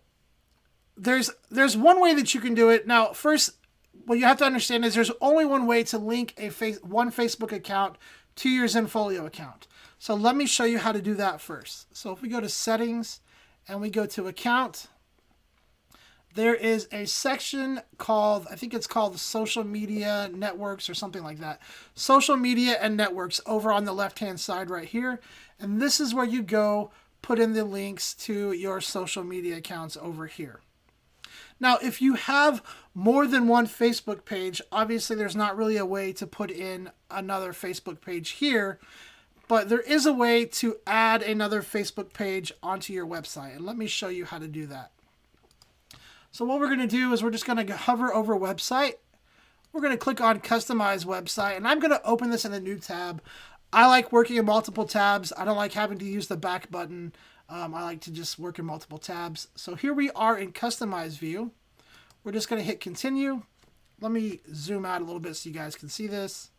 there's one way that you can do it. Now, first, what you have to understand is there's only one way to link one Facebook account to your Zenfolio account. So let me show you how to do that first. So if we go to Settings and we go to Account, there is a section called, I think it's called Social Media Networks or something like that. Social Media and Networks over on the left-hand side right here. And this is where you go put in the links to your social media accounts over here. Now, if you have more than one Facebook page, obviously there's not really a way to put in another Facebook page here, but there is a way to add another Facebook page onto your website. And let me show you how to do that. So what we're going to do is we're just going to hover over website. We're going to click on Customize Website, and I'm going to open this in a new tab. I like working in multiple tabs. I don't like having to use the back button. I like to just work in multiple tabs. So here we are in Customize View. We're just going to hit Continue. Let me zoom out a little bit so you guys can see this.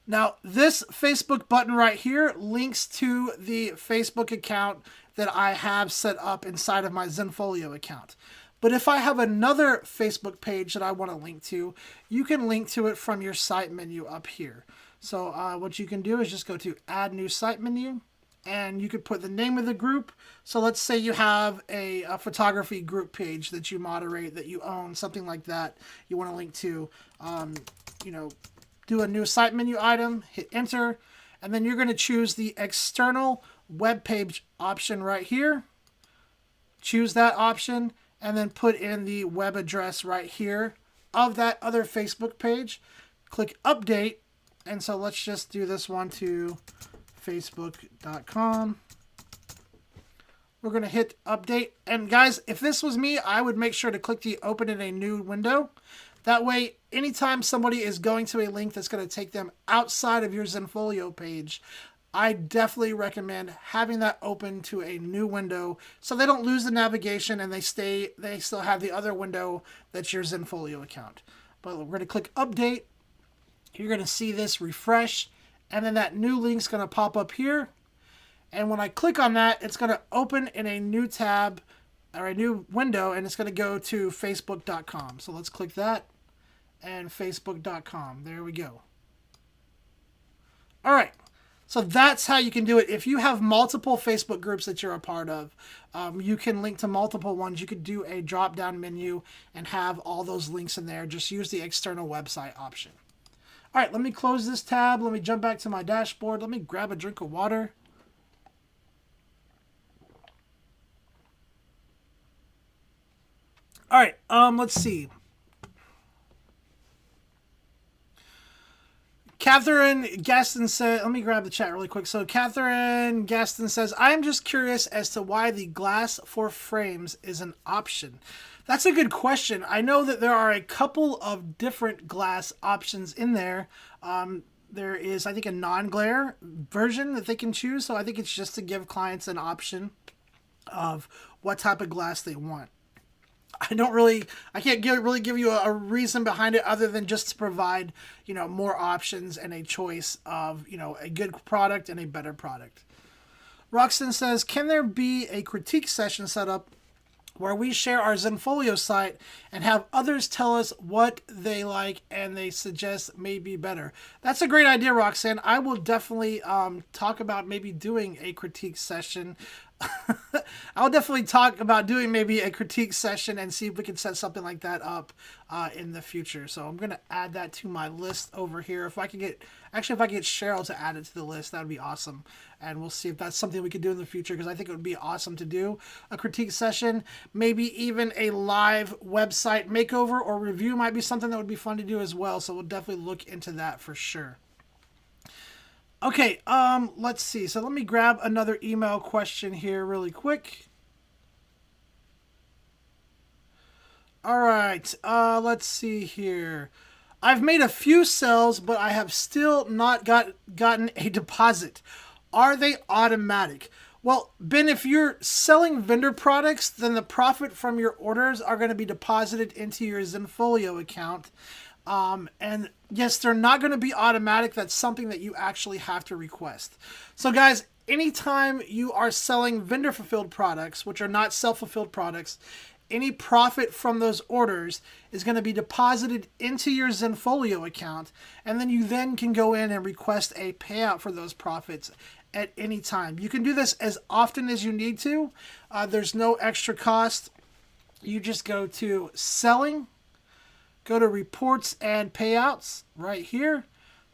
Now, this Facebook button right here links to the Facebook account that I have set up inside of my Zenfolio account. But if I have another Facebook page that I want to link to, you can link to it from your site menu up here. So what you can do is just go to Add New Site Menu, and you could put the name of the group. So let's say you have a photography group page that you moderate, that you own, something like that you want to link to. Do a new site menu item, hit Enter, and then you're going to choose the external web page option right here. Choose that option, and then put in the web address right here of that other Facebook page. Click Update, and so let's just do this one to facebook.com. We're going to hit Update, and guys, if this was me, I would make sure to click the Open in a New Window. That way, anytime somebody is going to a link that's going to take them outside of your Zenfolio page, I definitely recommend having that open to a new window so they don't lose the navigation and they still have the other window that's your Zenfolio account. But we're going to click Update. You're going to see this refresh, and then that new link's going to pop up here. And when I click on that, it's going to open in a new tab or a new window, and it's going to go to facebook.com. So let's click that. and Facebook.com. There we go. All right. So that's how you can do it. If you have multiple Facebook groups that you're a part of, you can link to multiple ones. You could do a drop-down menu and have all those links in there. Just use the external website option. All right, let me close this tab. Let me jump back to my dashboard. Let me grab a drink of water. All right, let's see. Catherine Gaston said, let me grab the chat really quick. So Catherine Gaston says, I'm just curious as to why the glass for frames is an option. That's a good question. I know that there are a couple of different glass options in there. There is, I think, a non-glare version that they can choose. So I think it's just to give clients an option of what type of glass they want. I can't really give you a reason behind it other than just to provide, more options and a choice of, a good product and a better product. Roxton says, can there be a critique session set up where we share our Zenfolio site and have others tell us what they like and they suggest may be better? That's a great idea, Roxanne. I will definitely talk about maybe doing a critique session. I'll definitely talk about doing maybe a critique session and see if we can set something like that up in the future. So I'm going to add that to my list over here. If I get Cheryl to add it to the list, that would be awesome. And we'll see if that's something we could do in the future, because I think it would be awesome to do a critique session. Maybe even a live website makeover or review might be something that would be fun to do as well. So we'll definitely look into that for sure. Okay, let's see. So let me grab another email question here really quick. All right, let's see here. I've made a few sales, but I have still not gotten a deposit. Are they automatic? Well, Ben, if you're selling vendor products, then the profit from your orders are going to be deposited into your Zenfolio account. And yes, they're not going to be automatic. That's something that you actually have to request. So guys, anytime you are selling vendor fulfilled products, which are not self-fulfilled products, any profit from those orders is going to be deposited into your Zenfolio account. And then you then can go in and request a payout for those profits at any time. You can do this as often as you need to. There's no extra cost. You just go to selling, go to reports and payouts right here,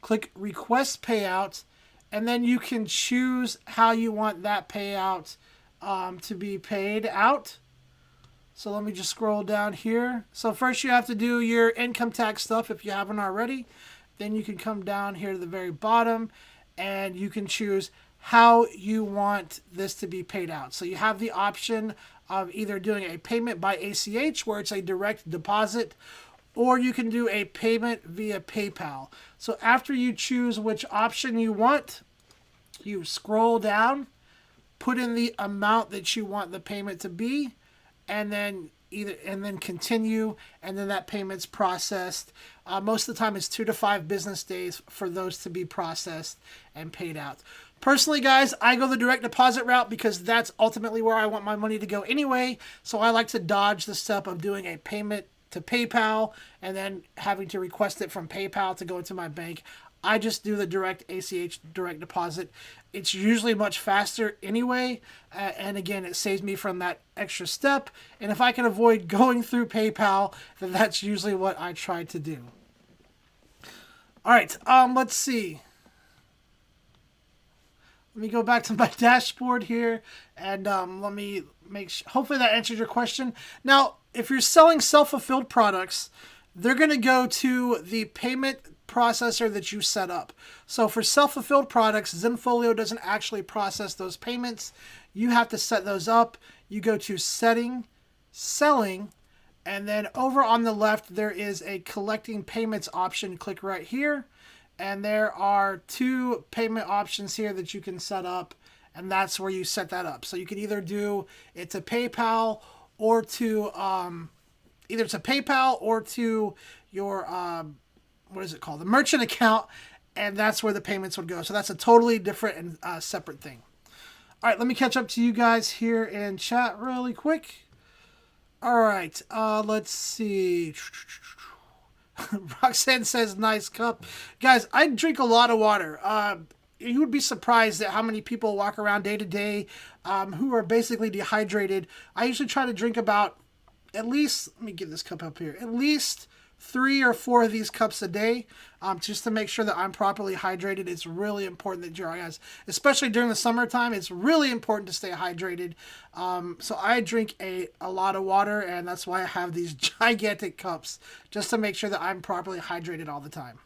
click request payout, and then you can choose how you want that payout to be paid out. So let me just scroll down here. So first you have to do your income tax stuff if you haven't already. Then you can come down here to the very bottom and you can choose how you want this to be paid out. So you have the option of either doing a payment by ACH, where it's a direct deposit, or you can do a payment via PayPal. So after you choose which option you want, you scroll down, put in the amount that you want the payment to be, and then continue, and then that payment's processed. Most of the time it's 2 to 5 business days for those to be processed and paid out. Personally, guys, I go the direct deposit route because that's ultimately where I want my money to go anyway. So I like to dodge the step of doing a payment to PayPal and then having to request it from PayPal to go into my bank. I just do the direct ACH direct deposit. It's usually much faster anyway. And again, it saves me from that extra step. And if I can avoid going through PayPal, then that's usually what I try to do. All right, let's see. Let me go back to my dashboard here and let me make sure. Hopefully that answers your question. Now, if you're selling self-fulfilled products, they're going to go to the payment processor that you set up. So for self-fulfilled products, Zenfolio doesn't actually process those payments. You have to set those up. You go to Setting, Selling, and then over on the left, there is a Collecting Payments option. Click right here. And there are 2 payment options here that you can set up, and that's where you set that up. So you can either do it to PayPal or to your what is it called? The merchant account, and that's where the payments would go. So that's a totally different and separate thing. All right, let me catch up to you guys here in chat really quick. All right, let's see. Roxanne says, nice cup. Guys, I drink a lot of water. You would be surprised at how many people walk around day to day who are basically dehydrated. I usually try to drink about at least, let me get this cup up here, at least 3 or 4 of these cups a day, just to make sure that I'm properly hydrated. It's really important that you're, guys, especially during the summertime, it's really important to stay hydrated. So I drink a lot of water, and that's why I have these gigantic cups, just to make sure that I'm properly hydrated all the time.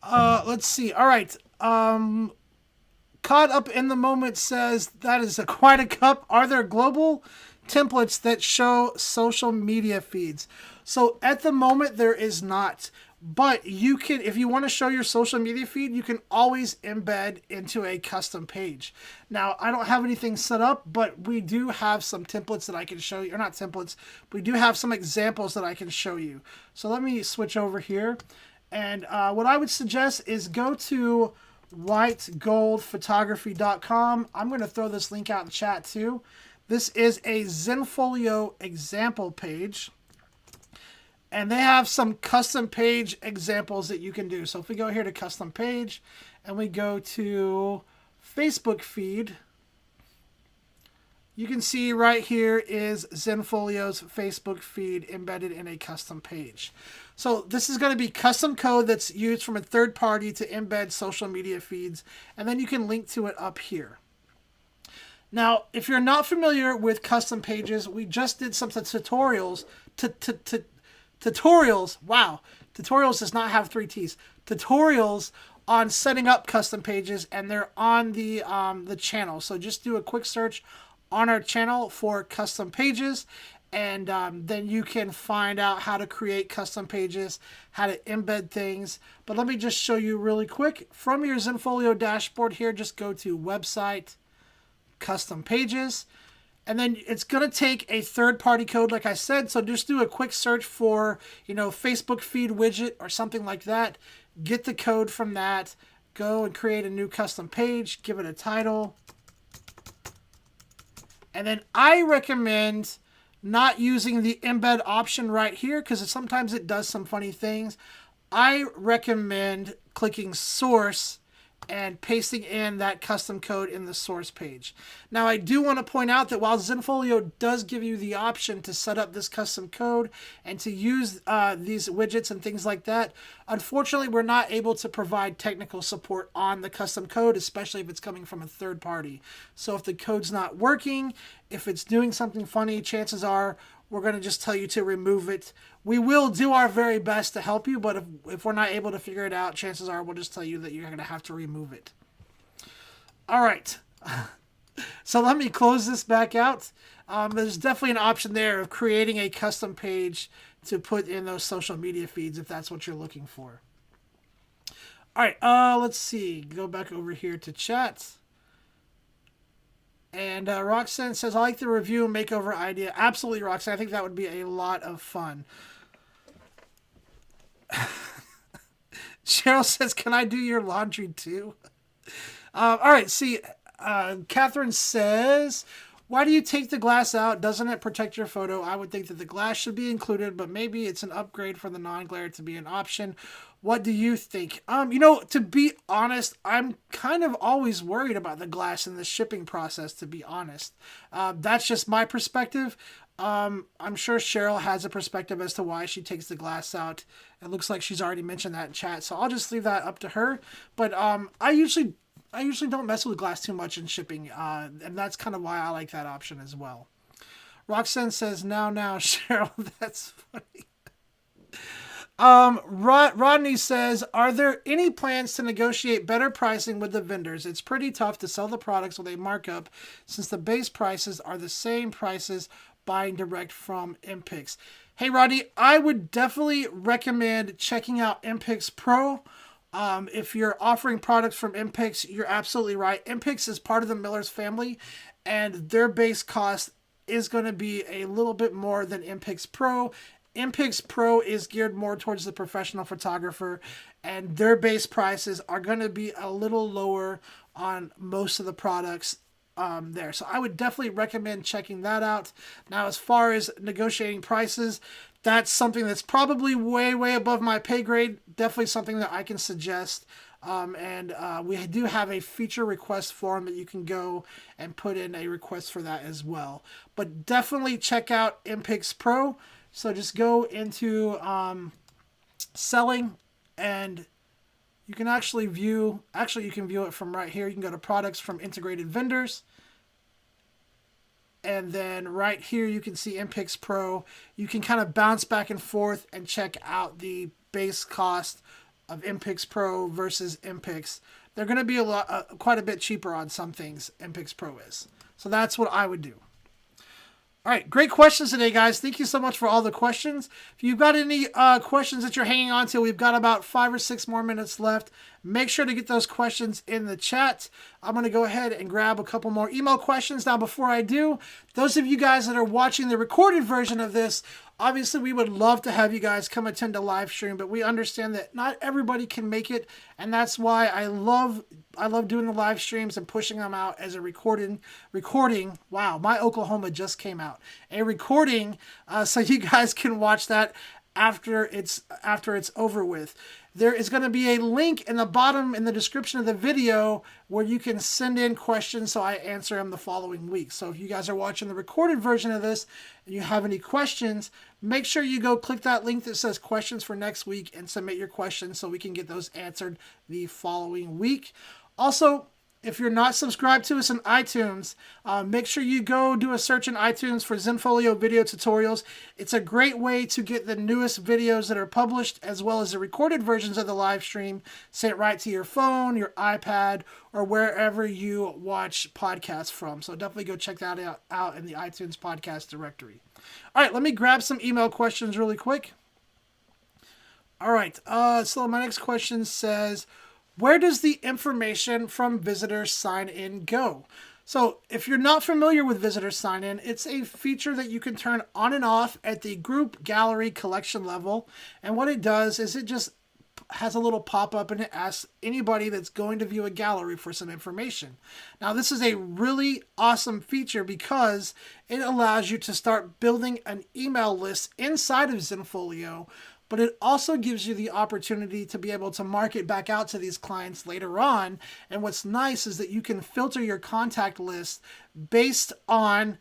Let's see. All right. Caught Up in the Moment says, that is quite a cup. Are there global templates that show social media feeds? So at the moment there is not, but you can, if you want to show your social media feed, you can always embed into a custom page. Now, I don't have anything set up, but we do have some templates that I can show you, or not templates, we do have some examples that I can show you. So let me switch over here. And what I would suggest is go to whitegoldphotography.com. I'm going to throw this link out in chat too. This is a Zenfolio example page. And they have some custom page examples that you can do. So if we go here to custom page and we go to Facebook feed, you can see right here is Zenfolio's Facebook feed embedded in a custom page. So this is going to be custom code that's used from a third party to embed social media feeds. And then you can link to it up here. Now, if you're not familiar with custom pages, we just did some tutorials. Tutorials. Wow. Tutorials does not have 3 T's. Tutorials on setting up custom pages, and they're on the channel. So just do a quick search on our channel for custom pages, and then you can find out how to create custom pages, how to embed things. But let me just show you really quick. From your Zenfolio dashboard here, just go to website, custom pages, and then it's going to take a third-party code, like I said. So just do a quick search for, Facebook feed widget or something like that. Get the code from that. Go and create a new custom page. Give it a title. And then I recommend not using the embed option right here because sometimes it does some funny things. I recommend clicking source and pasting in that custom code in the source page. Now, I do want to point out that while Zenfolio does give you the option to set up this custom code and to use these widgets and things like that, unfortunately, we're not able to provide technical support on the custom code, especially if it's coming from a third party. So if the code's not working, if it's doing something funny, chances are we're going to just tell you to remove it. We will do our very best to help you, but if we're not able to figure it out, chances are we'll just tell you that you're going to have to remove it. All right. So let me close this back out. There's definitely an option there of creating a custom page to put in those social media feeds if that's what you're looking for. All right. Let's see. Go back over here to chat. And Roxanne says, I like the review and makeover idea. Absolutely, Roxanne. I think that would be a lot of fun. Cheryl says, can I do your laundry too? All right. See, Catherine says, why do you take the glass out? Doesn't it protect your photo? I would think that the glass should be included, but maybe it's an upgrade for the non-glare to be an option. What do you think? To be honest, I'm kind of always worried about the glass in the shipping process, to be honest. That's just my perspective. I'm sure Cheryl has a perspective as to why she takes the glass out. It looks like she's already mentioned that in chat, so I'll just leave that up to her. But I usually don't mess with glass too much in shipping, and that's kind of why I like that option as well. Roxanne says, now, Cheryl, that's funny. Rodney says, are there any plans to negotiate better pricing with the vendors? It's pretty tough to sell the products with a markup since the base prices are the same prices buying direct from MPix. Hey, Rodney, I would definitely recommend checking out MPix Pro. If you're offering products from MPix, you're absolutely right. MPix is part of the Miller's family, and their base cost is going to be a little bit more than MPix Pro. MPix Pro is geared more towards the professional photographer, and their base prices are going to be a little lower on most of the products there. So I would definitely recommend checking that out. Now, as far as negotiating prices, that's something that's probably way above my pay grade. Definitely something that I can suggest. We do have a feature request form that you can go and put in a request for that as well. But definitely check out MPix Pro. So just go into selling, and you can actually view it from right here. You can go to products from integrated vendors. And then right here, you can see MPix Pro. You can kind of bounce back and forth and check out the base cost of MPix Pro versus MPix. They're going to be quite a bit cheaper on some things, MPix Pro is. So that's what I would do. All right, great questions today, guys. Thank you so much for all the questions. If you've got any questions that you're hanging on to, we've got about 5 or 6 more minutes left. Make sure to get those questions in the chat. I'm going to go ahead and grab a couple more email questions. Now, before I do, those of you guys that are watching the recorded version of this, obviously we would love to have you guys come attend a live stream, but we understand that not everybody can make it, and that's why I love doing the live streams and pushing them out as a recording. Wow, my Oklahoma just came out. A recording, so you guys can watch that after it's over with. There is going to be a link in the bottom in the description of the video where you can send in questions so I answer them the following week. So if you guys are watching the recorded version of this and you have any questions, make sure you go click that link that says questions for next week and submit your questions so we can get those answered the following week. Also, if you're not subscribed to us in iTunes, make sure you go do a search in iTunes for Zenfolio video tutorials. It's a great way to get the newest videos that are published, as well as the recorded versions of the live stream sent right to your phone, your iPad, or wherever you watch podcasts from. So definitely go check that out in the iTunes podcast directory. All right, let me grab some email questions really quick. All right, so my next question says, where does the information from visitor sign-in go? So if you're not familiar with visitor sign-in, it's a feature that you can turn on and off at the group, gallery, collection level. And what it does is it just has a little pop-up and it asks anybody that's going to view a gallery for some information. Now, this is a really awesome feature because it allows you to start building an email list inside of Zenfolio, but it also gives you the opportunity to be able to market back out to these clients later on. And what's nice is that you can filter your contact list based on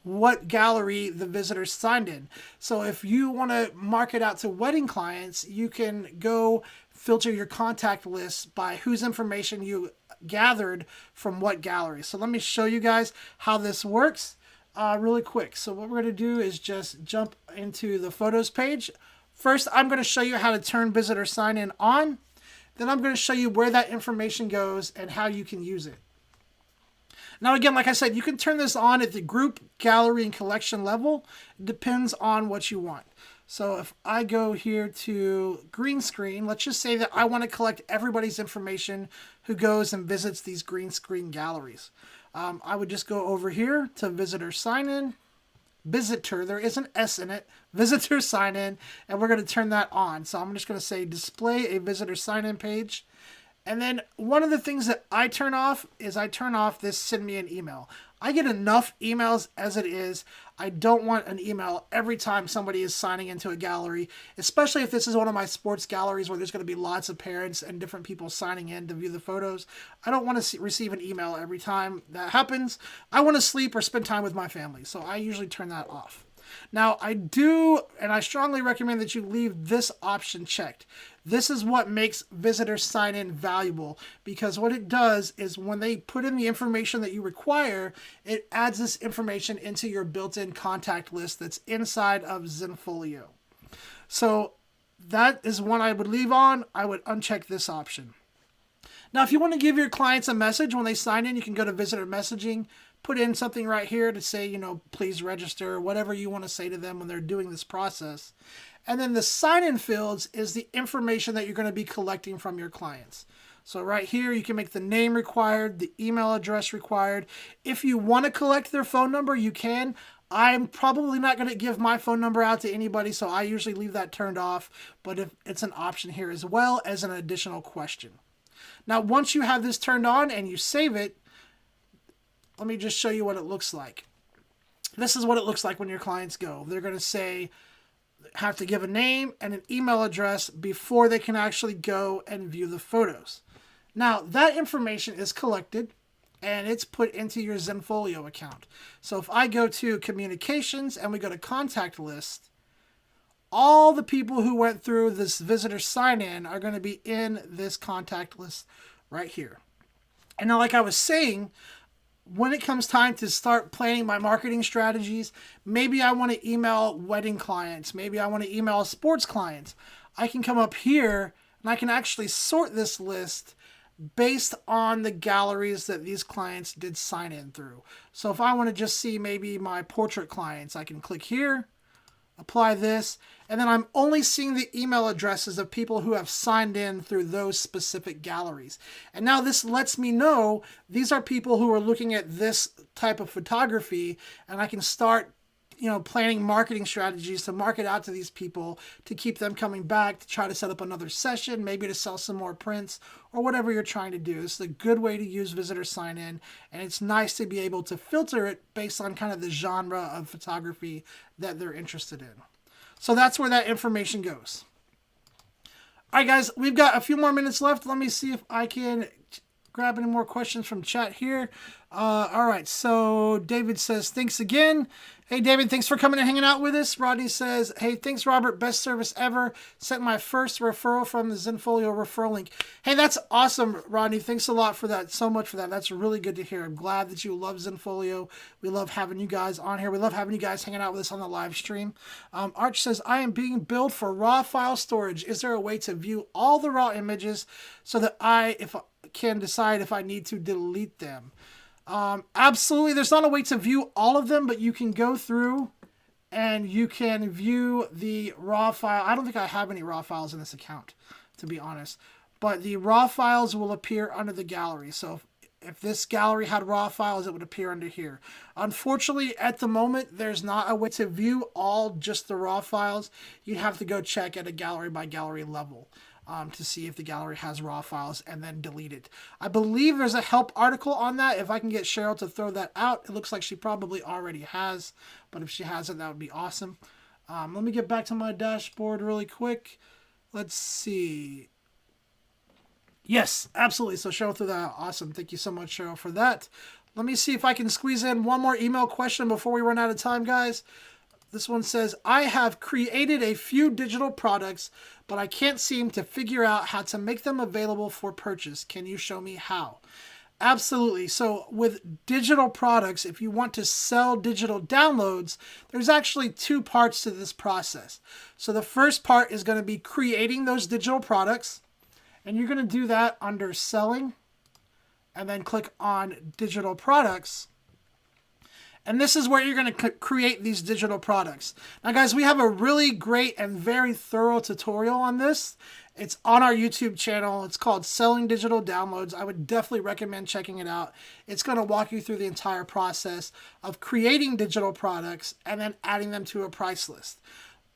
what gallery the visitor signed in. So if you want to market out to wedding clients, you can go filter your contact list by whose information you gathered from what gallery. So let me show you guys how this works really quick. So what we're going to do is just jump into the photos page. First, I'm going to show you how to turn visitor sign-in on. Then I'm going to show you where that information goes and how you can use it. Now, again, like I said, you can turn this on at the group, gallery, and collection level. It depends on what you want. So if I go here to green screen, let's just say that I want to collect everybody's information who goes and visits these green screen galleries. I would just go over here to visitor sign-in. Visitor, there is an S in it, visitor sign in, and we're going to turn that on. So I'm just going to say display a visitor sign in page. And then one of the things that I turn off is I turn off this send me an email. I get enough emails as it is. I don't want an email every time somebody is signing into a gallery, especially if this is one of my sports galleries where there's going to be lots of parents and different people signing in to view the photos. I don't want to receive an email every time that happens. I want to sleep or spend time with my family, so I usually turn that off. Now, I do, and I strongly recommend that you leave this option checked. This is what makes visitor sign-in valuable, because what it does is when they put in the information that you require, it adds this information into your built-in contact list that's inside of Zenfolio. So that is one I would leave on. I would uncheck this option. Now, if you want to give your clients a message when they sign in, you can go to visitor messaging, put in something right here to say, please register, whatever you want to say to them when they're doing this process. And then the sign-in fields is the information that you're going to be collecting from your clients. So right here, you can make the name required, the email address required. If you want to collect their phone number, you can. I'm probably not going to give my phone number out to anybody, so I usually leave that turned off. But if it's an option here as well as an additional question. Now, once you have this turned on and you save it, let me just show you what it looks like. This is what it looks like when your clients go. They're going to say, have to give a name and an email address before they can actually go and view the photos. Now, that information is collected and it's put into your Zenfolio account. So if I go to communications and we go to contact list, all the people who went through this visitor sign-in are going to be in this contact list right here. And now, like I was saying, when it comes time to start planning my marketing strategies, maybe I want to email wedding clients. Maybe I want to email sports clients. I can come up here and I can actually sort this list based on the galleries that these clients did sign in through. So if I want to just see maybe my portrait clients, I can click here, apply this, and then I'm only seeing the email addresses of people who have signed in through those specific galleries. And now this lets me know these are people who are looking at this type of photography, and I can start, planning marketing strategies to market out to these people to keep them coming back, to try to set up another session, maybe to sell some more prints or whatever you're trying to do. This is a good way to use visitor sign in, and it's nice to be able to filter it based on kind of the genre of photography that they're interested in. So that's where that information goes. All right, guys, we've got a few more minutes left. Let me see if I can grab any more questions from chat here. All right, so David says, thanks again. Hey, David, thanks for coming and hanging out with us. Rodney says, hey, thanks, Robert. Best service ever. Sent my first referral from the Zenfolio referral link. Hey, that's awesome, Rodney. Thanks a lot for that. So much for that. That's really good to hear. I'm glad that you love Zenfolio. We love having you guys on here. We love having you guys hanging out with us on the live stream. Arch says, I am being billed for raw file storage. Is there a way to view all the raw images so that if I can decide if I need to delete them? Absolutely. There's not a way to view all of them, but you can go through and you can view the raw file. I don't think I have any raw files in this account, to be honest, but the raw files will appear under the gallery. So if this gallery had raw files, it would appear under here. Unfortunately, at the moment, there's not a way to view just the raw files. You'd have to go check at a gallery by gallery level. To see if the gallery has raw files and then delete it. I believe there's a help article on that. If I can get Cheryl to throw that out, it looks like she probably already has, but if she hasn't, that would be awesome. Let me get back to my dashboard really quick. Let's see. Yes, absolutely. So Cheryl threw that out. Awesome. Thank you so much, Cheryl, for that. Let me see if I can squeeze in one more email question before we run out of time, guys. This one says, I have created a few digital products, but I can't seem to figure out how to make them available for purchase. Can you show me how? Absolutely. So with digital products, if you want to sell digital downloads, there's actually two parts to this process. So the first part is going to be creating those digital products, and you're going to do that under selling, and then click on digital products. And this is where you're going to create these digital products. Now, guys, we have a really great and very thorough tutorial on this. It's on our YouTube channel. It's called Selling Digital Downloads. I would definitely recommend checking it out. It's going to walk you through the entire process of creating digital products and then adding them to a price list.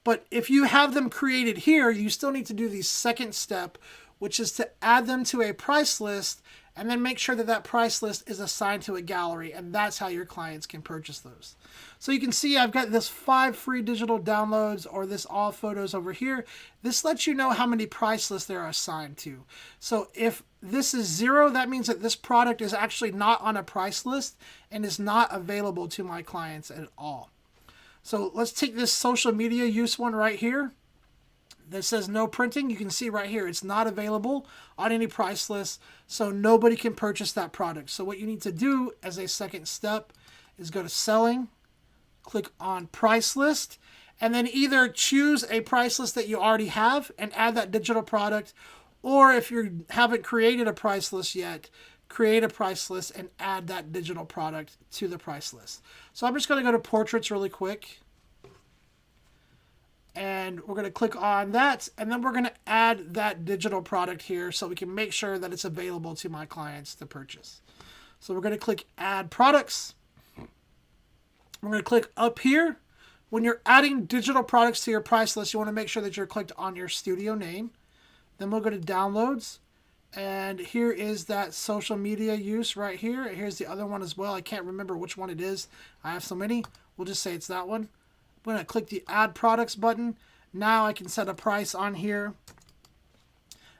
But if you have them created here, you still need to do the second step, which is to add them to a price list and then make sure that that price list is assigned to a gallery, and that's how your clients can purchase those. So you can see I've got this 5 free digital downloads, or this all photos over here. This lets you know how many price lists there are assigned to. So if this is 0, that means that this product is actually not on a price list and is not available to my clients at all. So let's take this social media use one right here. That says no printing. You can see right here it's not available on any price list, so nobody can purchase that product. So what you need to do as a second step is go to selling, click on price list, and then either choose a price list that you already have and add that digital product, or if you haven't created a price list yet, create a price list and add that digital product to the price list. So I'm just going to go to portraits really quick. And we're going to click on that, and then we're going to add that digital product here so we can make sure that it's available to my clients to purchase. So we're going to click Add Products. We're going to click up here. When you're adding digital products to your price list, you want to make sure that you're clicked on your studio name. Then we'll go to Downloads, And here is that social media use right here. Here's the other one as well. I can't remember which one it is. I have so many. We'll just say it's that one. I'm going to click the Add Products button. Now I can set a price on here.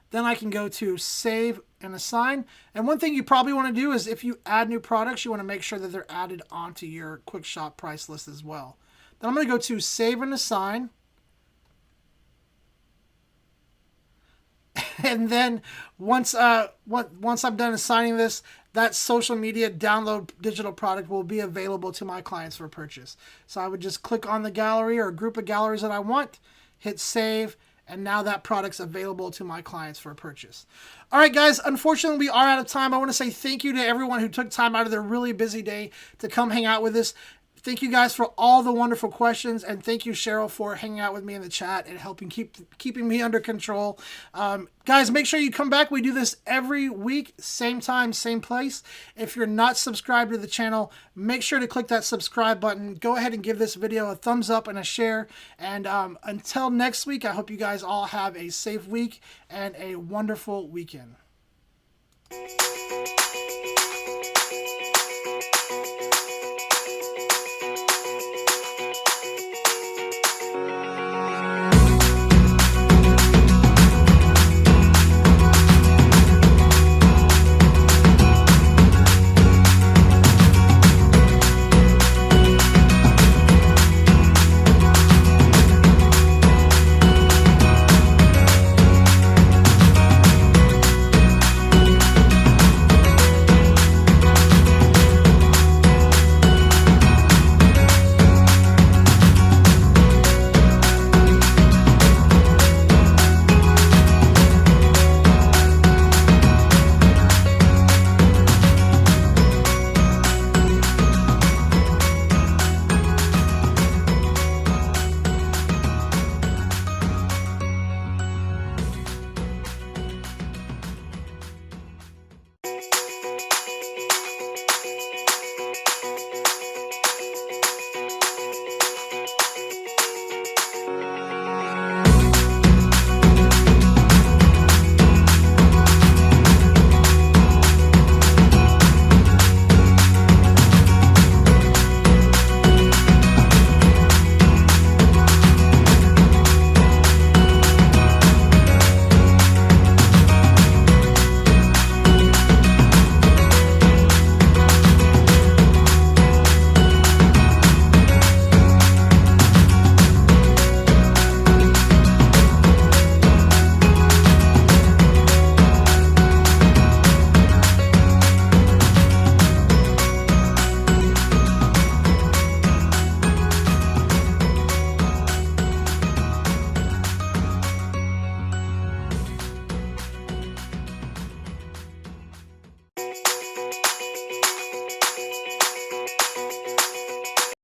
Then I can go to Save and Assign. And one thing you probably want to do is if you add new products, you want to make sure that they're added onto your Quick Shop price list as well. Then I'm going to go to Save and Assign. And then once I'm done assigning this, that social media download digital product will be available to my clients for purchase. So I would just click on the gallery or group of galleries that I want, hit save, and now that product's available to my clients for purchase. All right, guys, unfortunately, we are out of time. I want to say thank you to everyone who took time out of their really busy day to come hang out with us. Thank you guys for all the wonderful questions, and thank you, Cheryl, for hanging out with me in the chat and helping keeping me under control. Guys, make sure you come back. We do this every week, same time, same place. If you're not subscribed to the channel, make sure to click that subscribe button. Go ahead and give this video a thumbs up and a share. And until next week, I hope you guys all have a safe week and a wonderful weekend.